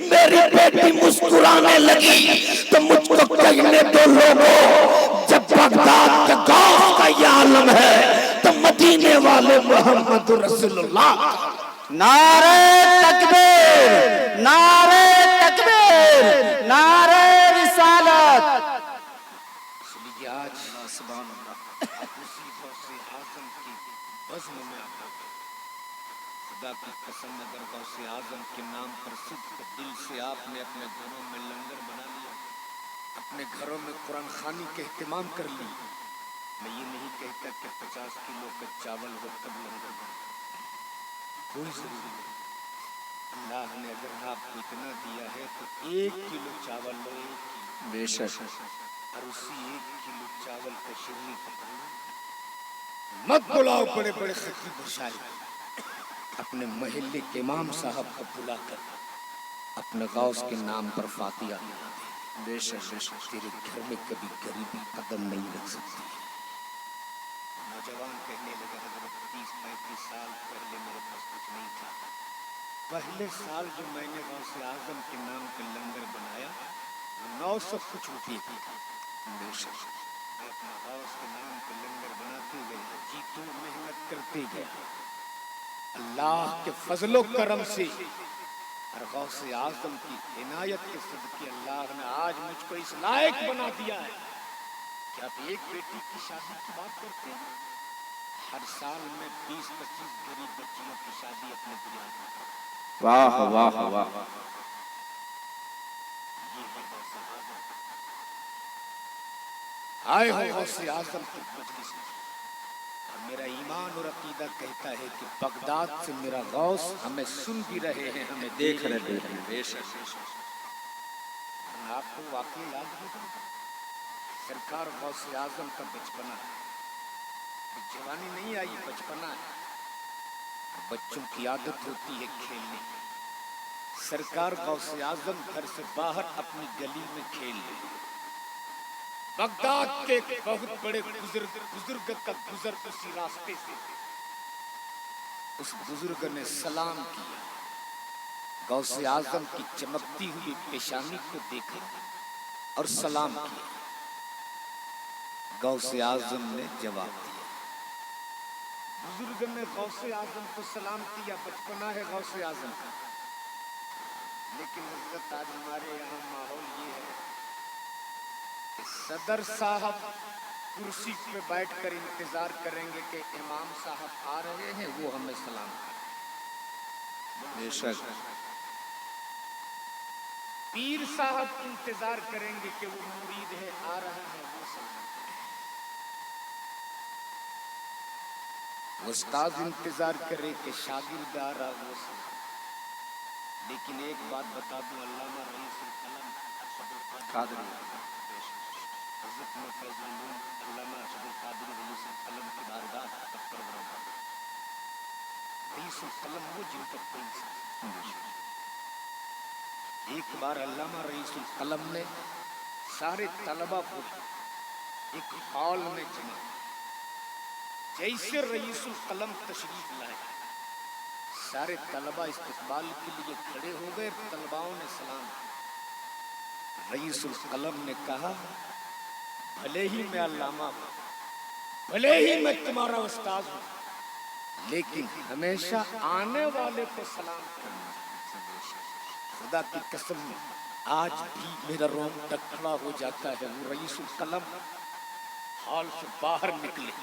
میری بیٹی مسکرانے لگی تو مجھ کو کہنے دو لوگوں، جب بغداد کے غوث کا یہ عالم ہے تو مدینے والے محمد رسول اللہ۔ نعرہ تکبیر، نعرہ تکبیر، نعرہ رسالت۔ اس لیے آج سبحان اللہ اسی غوث اعظم کی بزم میں آتا ہوں۔ خدا کی قسم اگر غوث اعظم کے نام پر صدق دل سے آپ نے اپنے گھروں میں لنگر بنا لیا، اپنے گھروں میں قرآن خوانی کے اہتمام کر لی، میں یہ نہیں کہتا کہ 50 کلو کا چاول ہو تب لنگر بنا، کوئی ضروری نہیں۔ اللہ نے اگر آپ کو اتنا دیا ہے تو 1 کلو چاول لو، 1 کلو بے شک، اور اسی 1 کلو چاول کا شیرنی پکڑو، مت بلاؤ بڑے بڑے خطیب و شاعر، اپنے محلے کے امام صاحب کو بلا کر اپنے غوث کے نام پر فاتحہ ملا دے۔ بے شک، بے شک۔ تیرے گھر میں کبھی غریبی قدم نہیں رکھ سکتی۔ نوجوان کہنے لگا حضرت 30-35 سال پہلے میرے پاس کچھ نہیں تھا، پہلے سال جو میں نے غوث اعظم کے نام کا لنگر بنایا 900 کچھ روپے کی تھا۔ بے شک، میں اپنا غوث کے نام کا لنگر بناتے گئے، جیتوں محنت کرتے گئے، اللہ کے فضل و کرم سے اور غوث اعظم کی عنایت کے صدقے اللہ نے آج مجھ کو اس لائق بنا دیا ہے کہ آپ ایک بیٹی کی شادی کی بات کرتے ہیں، ہر سال میں 20-25 غریب بچیوں کی شادی اپنے بریان میں کرتا ہوں۔ واہ واہ واہ۔ یہ ہے غوث اعظم، آئے ہو غوث اعظم کی مجلس میں، اور میرا ایمان اور عقیدہ کہتا ہے کہ بغداد سے میرا غوث ہمیں سن بھی رہے ہیں، ہمیں دیکھ رہے ہیں۔ بے شک، آپ کو واقعی یاد ہوگا سرکار غوث اعظم کا بچپنا ہے، جوانی نہیں آئی، بچپنا ہے، بچوں کی عادت ہوتی ہے کھیلنے کی۔ سرکار غوث اعظم گھر سے باہر اپنی گلی میں کھیل رہے، بغداد کے ایک بہت بڑے بزرگ کا گزر اسی راستے سے، اس بزرگ نے سلام کیا، غوث اعظم کی چمکتی ہوئی پیشانی کو دیکھا اور سلام کیا۔ غوث اعظم نے جواب دیا، بزرگ نے غوث اعظم کو سلام کیا، بچپنا ہے غوث اعظم کا، لیکن حضرت آج ہمارے یہاں ماحول یہ ہے کہ صدر صاحب کرسی پہ بیٹھ کر انتظار کریں گے کہ امام صاحب آ رہے ہیں وہ ہمیں سلام کریں۔ بے شک، پیر صاحب انتظار کریں گے کہ وہ مرید ہے آ رہا ہے وہ سلام کریں۔ استاد انتظار کرے کہ شاگرد آ رہا وہ سلام۔ لیکن ایک بات بتا دوں، علامہ رئیس القلم ارشد قادری، حضرت میں فیض العلوم علامہ ارشد القادری رئیس القلم کی بارگاہ دفتر برابر، رئیس القلم وہ جن کا کوئی انصاف۔ ایک بار علامہ رئیس القلم نے سارے طلبہ کو ایک ہال میں جمع، جیسے رئیس القلم تشریف لائے سارے طلبہ استقبال کے لیے کھڑے ہو گئے، طلباؤں نے سلام کیا۔ رئیس القلم نے کہا، بھلے ہی میں علامہ ہوں، بھلے ہی میں تمہارا استاد ہوں، لیکن ہمیشہ آنے والے کو سلام کرنا۔ خدا کی قسم آج بھی میرا رونگٹا کھڑا ہو جاتا ہے۔ وہ رئیس القلم ہال سے باہر نکلے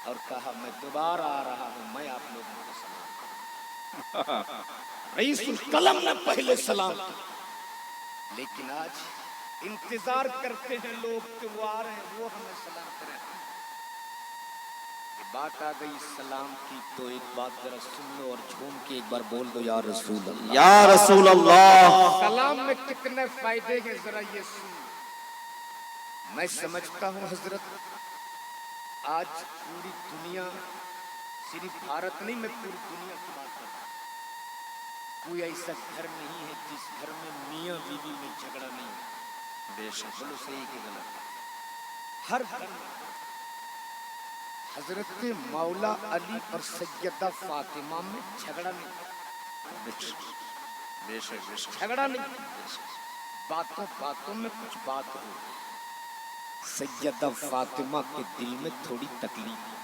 اور کہا، میں دوبارہ آ رہا ہوں، میں آپ لوگوں کو سلام کروں۔ رئیس القلم نے پہلے سلام کیا، لیکن آج انتظار کرتے ہیں لوگ کہ وہ آ رہے ہیں وہ ہمیں سلام کریں۔ یہ بات آ گئی سلام کی تو ایک بات ذرا سن لو اور جھوم کے ایک بار بول دو، یا رسول اللہ، یا رسول اللہ۔ سلام میں کتنے فائدے ہیں ذرا یہ سن۔ میں سمجھتا ہوں حضرت آج پوری دنیا، صرف بھارت نہیں میں پوری دنیا کی بات کرتا ہوں، کوئی ایسا گھر نہیں ہے جس گھر میں میاں بیوی میں جھگڑا نہیں ہے۔ بے شک، بولو صحیح کہ غلط؟ ہر گھر میں حضرت مولا علی اور سیدہ فاطمہ میں جھگڑا نہیں، بے شک، بے شک بے شک جھگڑا نہیں، باتوں باتوں میں کچھ بات ہو. سیدہ فاطمہ کے دل میں تھوڑی تکلیف ہوئی،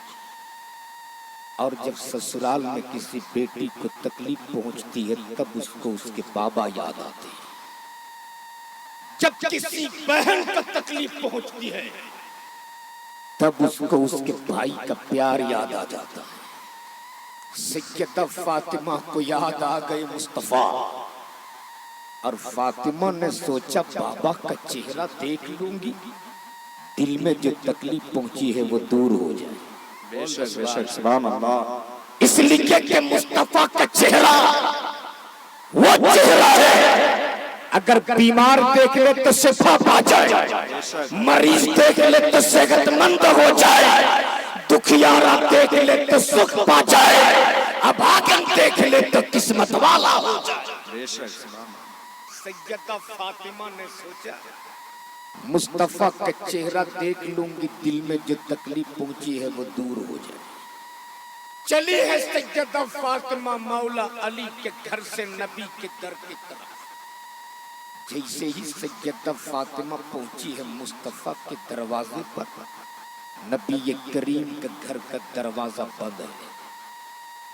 اور جب سسرال میں کسی بیٹی کو تکلیف پہنچتی ہے تب اس کو اس کے بابا یاد آتے ہیں. جب کسی بہن کو تکلیف پہنچتی ہے تب اس کو اس کے بھائی کا پیار یاد آ جاتا ہے. سیدہ فاطمہ کو یاد آ گئے مصطفیٰ، اور فاطمہ نے سوچا بابا کا چہرہ دیکھ لوں گی، دل میں جو تکلیف پہنچی ہے وہ دور ہو جائے. بے شک بے شک سبحان اللہ. اس لیے کہ مصطفیٰ کا چہرہ وہ چہرہ ہے، اگر بیمار دیکھ لے تو شفا پا جائے، مریض دیکھ لے تو صحت مند ہو جائے، دکھیارا دیکھ لے تو سکھ پا جائے، ابھاگن دیکھ لے تو قسمت والا ہو جائے. بے شک سبحان اللہ. سیدہ فاطمہ نے سوچا مصطفیٰ کا چہرہ دیکھ لوں گی، دل میں جو تکلیف پہنچی ہے وہ دور ہو جائے. چلی ہے سیدہ فاطمہ مولا علی کے گھر سے نبی کے در کی طرف. جیسے ہی سیدہ فاطمہ پہنچی ہے مصطفیٰ کے دروازے پر، نبی کریم کے گھر کا دروازہ بند ہے.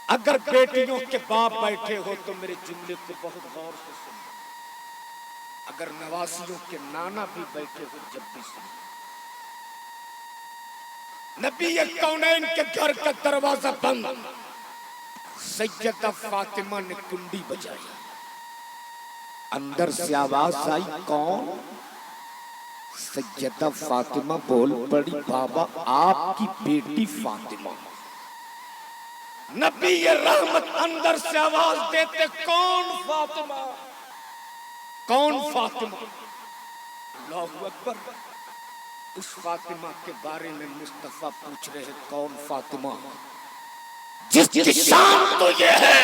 اگر بیٹیوں کے باپ بیٹھے ہو تو میرے جملے کو بہت غور سے سنو، اگر نواسیوں کے نانا بھی بیٹھے ہو جب بھی سنو. نبی کونین کے گھر کا دروازہ بند، سیدہ فاطمہ نے کنڈی بجائی، اندر سے آواز آئی کون؟ سیدہ فاطمہ بول پڑی بابا آپ کی بیٹی فاطمہ. نبی رحمت اندر سے آواز دیتے کون فاطمہ؟ کون فاطمہ؟ اللہ اکبر. اس فاطمہ کے بارے میں مصطفیٰ پوچھ رہے ہیں کون فاطمہ؟ جس کی شان تو یہ ہے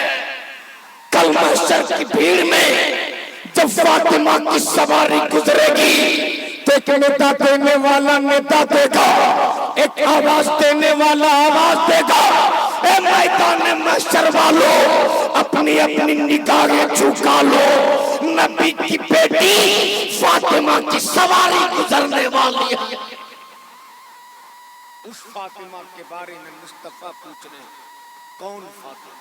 کل محشر کی بھیڑ میں جب فاطمہ کی سواری گزرے گی تو ایک ندا دینے والا ندا دے گا، ایک آواز دینے والا آواز دے گا. اے میدان محشر والو اپنی اپنی نگاہیں جھکا لو، نبی کی بیٹی فاطمہ کی سواری گزرنے والی ہے. اس فاطمہ کے بارے میں مصطفیٰ پوچھ رہے ہیں کون فاطمہ؟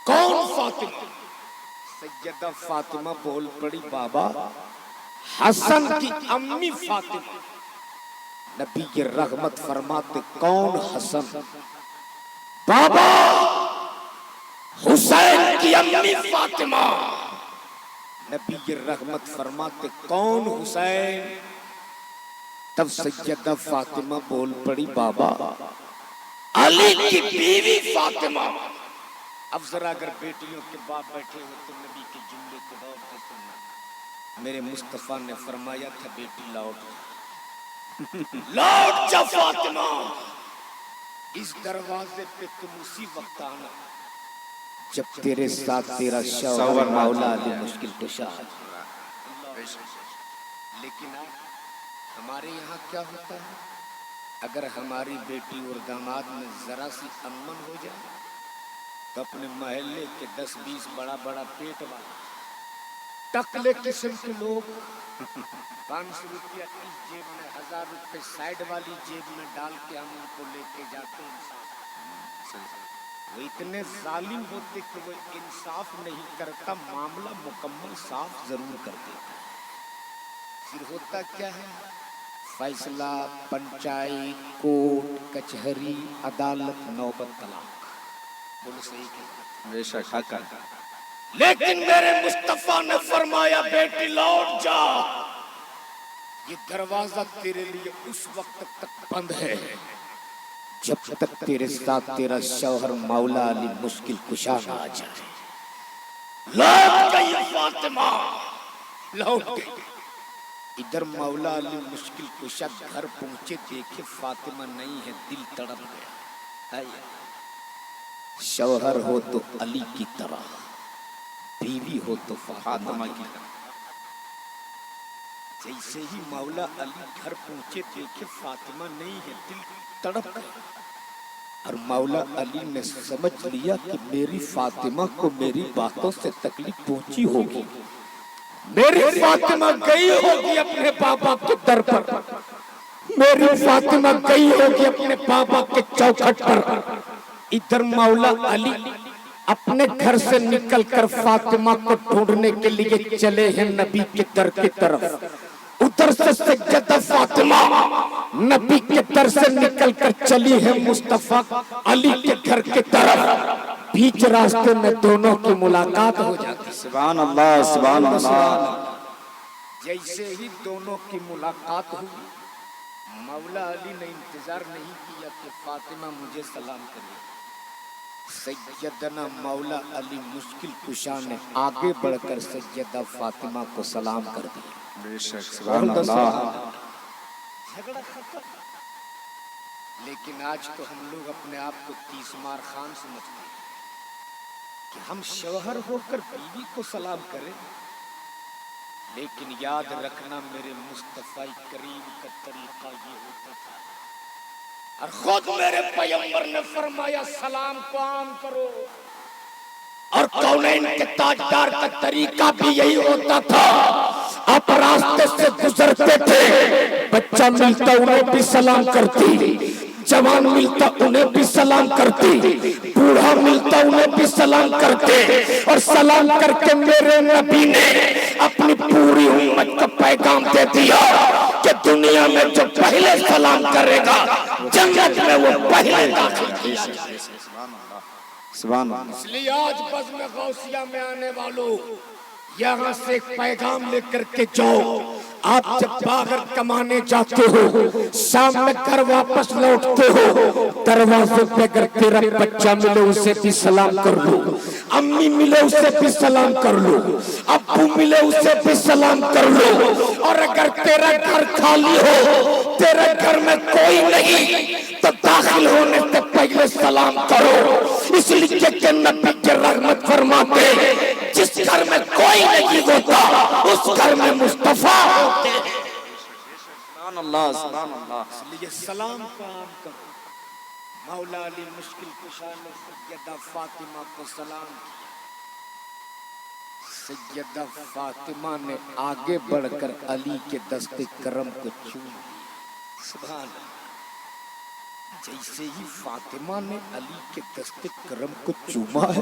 کون فاطمہ؟ سیدہ فاطمہ بول پڑی بابا حسن کی امی فاطمہ. نبی کی رحمت فرماتے کون حسن؟ بابا حسین کی امی فاطمہ. نبی کی رحمت فرماتے کون حسین؟ تب سیدہ فاطمہ بول پڑی بابا علی کی بیوی فاطمہ. اب ذرا اگر بیٹیوں کے باپ بیٹھے ہو تو نبی کے جملے کو غور سے سننا. میرے مصطفیٰ نے فرمایا تھا بیٹی لوٹ جا فاطمہ، اس دروازے پہ تم اسی وقت آنا جب تیرے ساتھ تیرا شوہر مولا علی مشکل کشا. لیکن ہمارے یہاں کیا ہوتا ہے، اگر ہماری بیٹی اور داماد میں ذرا سی امن ہو جائے تو اپنے محلے کے 10-20 بڑا بڑا پیٹ والا ٹکلے قسم کے لوگ 500 روپیہ اس جیب میں 1000 روپے سائیڈ والی جیب میں ڈال کے ہم ان کو لے کے جاتے ہیں. وہ اتنے ظالم ہوتے کہ وہ انصاف نہیں کرتا، معاملہ مکمل صاف ضرور کر دیتا. پھر ہوتا کیا ہے، فیصلہ پنچایت کورٹ کچہری عدالت نوبت طلاق. بولو صحیح کہ بے شک حق ہے. لیکن میرے مصطفیٰ نے فرمایا بیٹی لوٹ جا، یہ دروازہ تیرے لیے اس وقت تک بند ہے جب تک تیرے ساتھ تیرا شوہر مولا علی مشکل کشا نہ آ جائے. لوٹ گئی فاطمہ، لوٹ گئی. ادھر مولا علی مشکل کشا گھر پہنچے، دیکھے فاطمہ نہیں ہے، دل تڑپ گیا. شوہر ہو تو علی کی طرح، بیوی ہو تو فاطمہ کی طرح. جیسے ہی مولا علی گھر پہنچے دیکھے فاطمہ نہیں ہے، دل تڑپ گیا. اور مولا علی نے سمجھ لیا کہ میری فاطمہ کو میری باتوں سے تکلیف پہنچی ہوگی، میری فاطمہ گئی ہوگی اپنے بابا کے در پر، میری فاطمہ گئی ہوگی اپنے بابا کے چوکھٹ پر۔ ادھر مولا علی اپنے گھر سے نکل کر فاطمہ کو ڈھونڈنے کے لیے چلے ہیں نبی کے در کی طرف، ادھر سے سیدہ فاطمہ نبی کے در سے نکل کر چلی ہے مصطفیٰ علی کے گھر کی طرف۔ بیچ راستے میں دونوں کی ملاقات ہو جاتی۔ سبحان اللہ، سبحان اللہ۔ جیسے ہی دونوں کی ملاقات ہوئی، مولا علی نے انتظار نہیں کیا کہ فاطمہ مجھے سلام کرے۔ سیدنا مولا علی مشکل کشا نے آگے بڑھ کر سیدہ فاطمہ کو سلام کر دیا۔ بے شک، سبحان اللہ۔ جھگڑا ختم۔ لیکن آج تو ہم لوگ اپنے آپ کو تیسمار خان سمجھتے ہیں کہ ہم شوہر ہو کر بیوی کو سلام کریں، لیکن یاد رکھنا میرے مصطفیٰ کریم کا طریقہ یہ ہوتا تھا، اور خود میرے پیغمبر نے فرمایا سلام کو عام کرو، اور کونین کے تاجدار کا طریقہ بھی یہی ہوتا تھا۔ آپ راستے سے گزرتے تھے، بچہ ملتا انہیں بھی سلام کرتی، جوان ملتا انہیں بھی سلام کرتی، بوڑھا ملتا انہیں بھی سلام کرتے، اور سلام کر کے میرے نبی نے اپنی پوری امت کا پیغام دے دیا کہ دنیا میں جو پہلے سلام کرے گا جنت میں وہ پہلے داخل کیا جائے۔ سبحان اللہ۔ اس لیے آج بزم غوثیہ میں آنے والوں، یہاں سے ایک پیغام لے کر کے جاؤ۔ آپ جب باہر کمانے جاتے ہو، شام میں گھر واپس لوٹتے ہو، دروازے پہ اگر تیرا بچہ ملے اسے بھی سلام کر لو، امی ملے اسے بھی سلام کر لو، ابو ملے اسے بھی سلام کر لو، اور اگر تیرا گھر خالی ہو، تیرے گھر میں کوئی نہیں، تو داخل ہونے سے پہلے سلام کرو۔ اس لیے کہ نبی کے رحمت فرماتے جس گھر میں کوئی نہیں ہوتا اس گھر میں مصطفیٰ ہوتے ہیں۔ سبحان اللہ، سبحان اللہ۔ اس لیے سلام کا عام کرو۔ مولا علی مشکل کشا نے سیدہ فاطمہ کو سلام کیا۔ سیدہ فاطمہ نے آگے بڑھ کر علی کے دست کرم کو چوم لیا۔ سبحان اللہ۔ جیسے ہی فاطمہ نے علی کے دست کرم کو چوما ہے،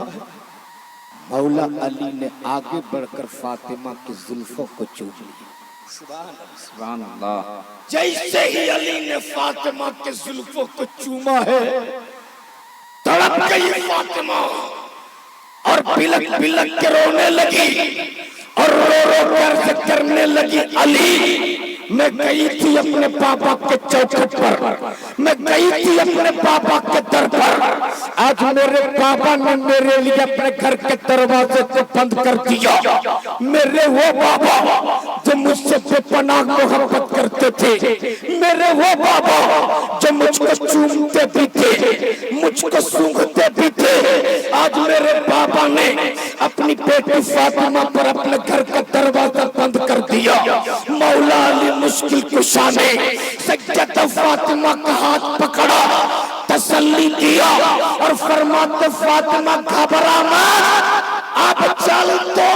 مولا علی نے آگے بڑھ کر فاطمہ کی زلفوں کو چوم لیا۔ سبحان اللہ۔ جیسے ہی علی نے فاطمہ کے زلفوں کو چوما ہے، تڑپ گئی فاطمہ اور بلک بلک کے رونے لگی، اور رو رو کر کرنے لگی علی میں گئی تھی اپنے بابا کے چوکھٹ پر، میں گئی تھی اپنے بابا کے در پر، آج میرے بابا نے میرے لیے اپنے گھر کے دروازے کو بند کر دیا۔ میرے وہ بابا جو مجھ سے بے پناہ محبت کرتے تھے، میرے وہ بابا جو مجھ کو چومتے بھی تھے، مجھ کو سونگھتے بھی تھے، آج میرے بابا نے اپنی بیٹی فاطمہ پر اپنے گھر کا دروازہ بند کر دیا۔ مولا علی مشکل کشا نے سیدہ فاطمہ کا ہاتھ پکڑا، تسلی دیا، اور فرماتے فاطمہ گھبرا مت، اب چل دو،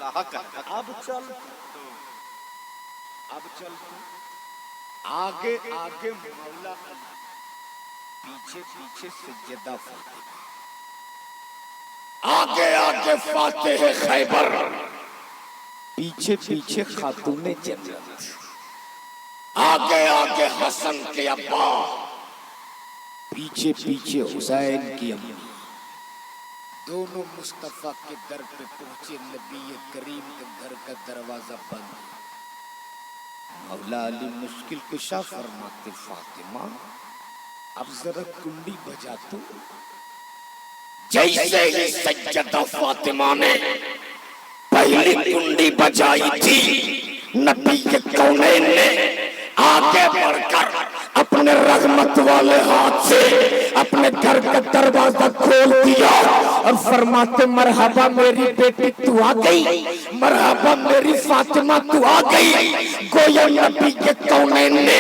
اب چل دو، اب چل دو۔ آگے آگے مولا علی، پیچھے پیچھے سیدہ فاطمہ، آگے آگے فاتح خیبر، پیچھے پیچھے خاتون جنت، آگے آگے حسن کے ابا، پیچھے پیچھے حسین کی امی، دونوں مصطفیٰ کے در پہ پہنچے۔ نبی کریم کے گھر کا دروازہ بند۔ مولا علی مشکل کشا فرماتے فاطمہ اب ذرا کنڈی بجا تو۔ جیسے ہی سیدہ فاطمہ نے پہلی کنڈی بجائی تھی، نبی کے کونین نے آگے بڑھ کر اپنے رحمت والے ہاتھ سے اپنے گھر کا دروازہ کھول دیا اور فرماتے مرحبا میری بیٹی تو آ گئی، مرحبا میری فاطمہ تو آ گئی۔ گویا نبی کے کونین نے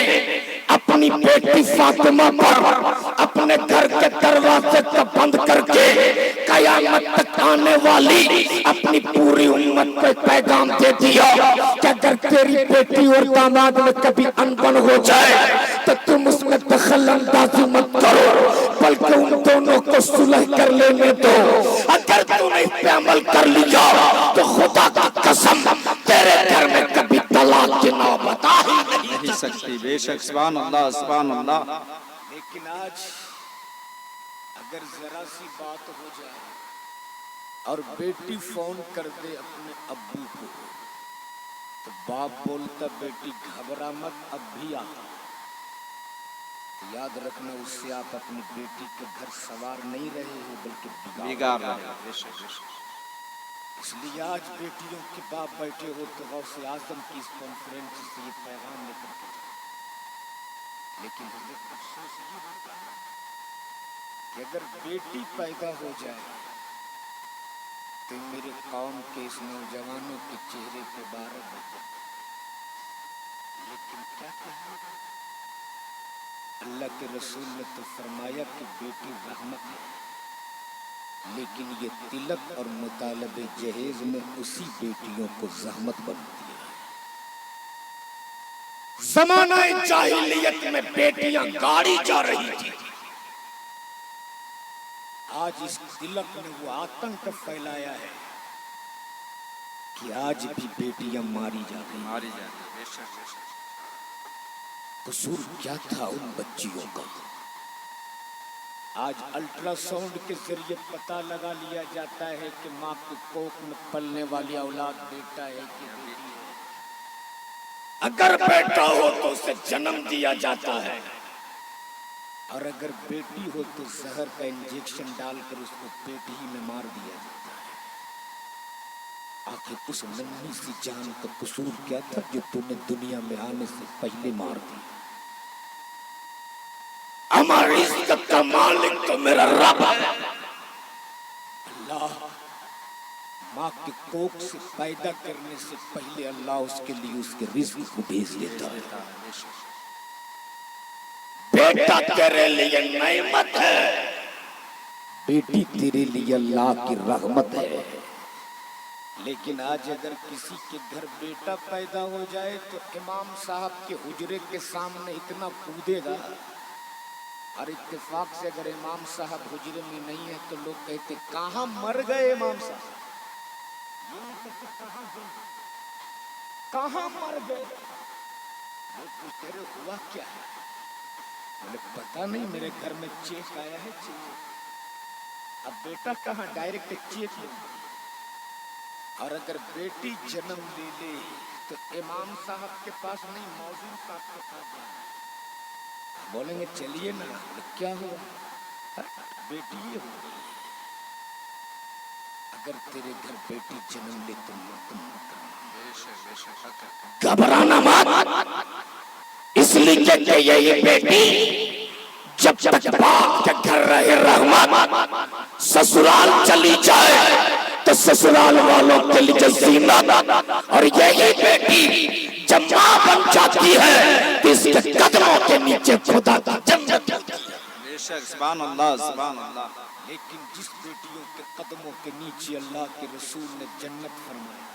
اپنے اپنی بیٹی فاطمہ پر اپنے گھر کے دروازے کو بند کر کے قیامت تک آنے والی اپنی پوری امت کو پیغام دے دیا کہ اگر تیری بیٹی اور داماد میں کبھی انبن ہو جائے تو تم اس میں دخل اندازی مت کرو، بلکہ ان دونوں کو صلح کر لینے دو۔ اگر تم نے اس پہ عمل کر لیا تو خدا کی قسم تیرے گھر میں کبھی طلاق کی نوبت آ ہی نہیں سکتی، بے شک، سبحان اللہ سبحان اللہ۔ لیکن آج اگر ذرا سی بات ہو جائے اور بیٹی فون کر دے اپنے ابو کو تو باپ بولتا بیٹی گھبرا مت، اب بھی آ۔ یاد رکھنا اس سے آپ اپنی بیٹی کے گھر سوار نہیں رہے ہو بلکہ بگاڑ رہے ہیں، بے شک بے شک۔ اس لیے آج بیٹیوں کے باپ بیٹھے ہو تو غوث اعظم کی اس کانفرنس سے یہ پیغام لے کر کے جائیں۔ لیکن حضرت افسوس یہ ہوتا ہے کہ اگر بیٹی پیدا ہو جائے تو میرے قوم کے اس نوجوانوں کے چہرے پہ بارہ بجے، لیکن کیا کہنا، اللہ کے رسول نے تو فرمایا کہ بیٹی رحمت ہے، لیکن یہ تلک اور مطالبے جہیز میں اسی بیٹیوں کو زحمت بنتی ہے۔ زمانہ جاہلیت میں بیٹیاں گاڑی جا رہی تھی، آج اس تلک نے وہ آتنک پھیلایا ہے کہ آج بھی بیٹیاں ماری جا رہی ہیں۔ ماری جاتی ہے، بے شک بے شک۔ قصور کیا تھا ان بچیوں کا؟ آج الٹرا ساؤنڈ کے ذریعے پتہ لگا لیا جاتا ہے کہ ماں کی کوکھ میں پلنے والی اولاد بیٹا ہے کہ بیٹی ہے۔ اگر بیٹا ہو تو اسے جنم دیا جاتا ہے، اور اگر بیٹی ہو تو زہر کا انجیکشن ڈال کر اس کو پیٹ ہی میں مار دیا جاتا ہے۔ آخر اس ننھی سی جان کا قصور کیا تھا جو تو نے دنیا میں آنے سے پہلے مار دی؟ ہماری عزت کا مالک تو میرا رب ہے اللہ۔ ماں کی کوکھ سے پیدا کرنے سے پہلے اللہ اس کے لیے اس کے رزق کو بھیج دیتا ہے۔ بیٹا تیرے لیے نعمت ہے، بیٹی تیرے لیے اللہ کی رحمت ہے۔ لیکن آج اگر کسی کے گھر بیٹا پیدا ہو جائے تو امام صاحب کے حجرے کے سامنے اتنا کودے گا، اور اتفاق سے اگر امام صاحب حجرے میں نہیں ہے تو لوگ کہتے کہاں مر گئے امام صاحب، کہاں مر گئے؟ لوگ پوچھتے رہے ہوا کیا ہے؟ مجھے پتا نہیں، میرے گھر میں چیک آیا ہے، چیک۔ اب بیٹا کہاں، ڈائریکٹ چیک لوں۔ اور اگر بیٹی جنم لے لے تو امام صاحب کے پاس نہیں، موزن صاحب کے پاس جانا۔ بولیں گے چلیے نا، کیا ہوا؟ بیٹی یہ ہوگی۔ اگر تیرے گھر بیٹی جنم لے تو ماتم مت کرنا، گھبرانا مت، اس لیے کہ یہ بیٹی جب تک باپ کے گھر رہے رحمت، سسرال چلی جائے تو سسرال والوں کے لیے زینت، اور یہی بیٹی جب ماں بن جاتی ہے تو اس کے قدموں کے نیچے خدا کا جنت ہے۔ بے شک، سبحان اللہ سبحان اللہ۔ لیکن جس بیٹیوں کے قدموں کے نیچے اللہ کے رسول نے جنت فرمایا،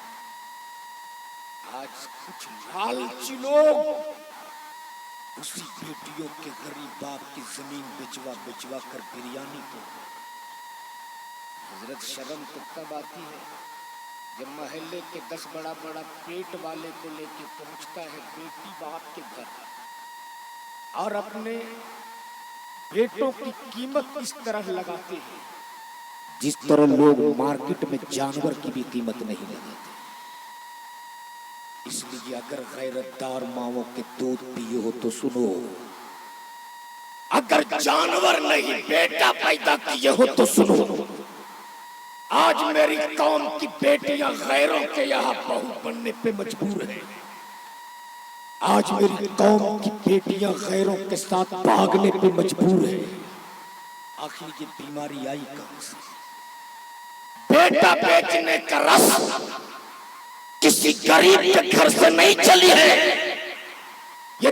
آج کچھ لالچی لوگ اسی بیٹیوں کے غریب باپ کی زمین بچوا کر بریانی تو حضرت شرم تو تب آتی ہے جب محلے کے 10 بڑا پیٹ والے کو لے کے پہنچتا ہے بیٹی باپ کے گھر، اور اپنے بیٹوں کی قیمت اس طرح لگاتے ہیں جس طرح لوگ مارکیٹ میں جانور کی بھی قیمت نہیں لگاتے۔ اس لیے اگر غیرت دار ماؤں کے دودھ پیے ہو تو سنو، اگر جانور نہیں بیٹا پیدا کیے ہو تو سنو، آج میری قوم کی بیٹیاں غیروں کے یہاں بہو بننے پہ مجبور ہیں۔ آج میری قوم کی بیٹیاں غیروں کے ساتھ بھاگنے پہ مجبور ہیں۔ آخر یہ بیماری آئی کہاں سے؟ بیٹا بیچنے کا رسم کسی غریب کے گھر سے نہیں چلی ہے، یہ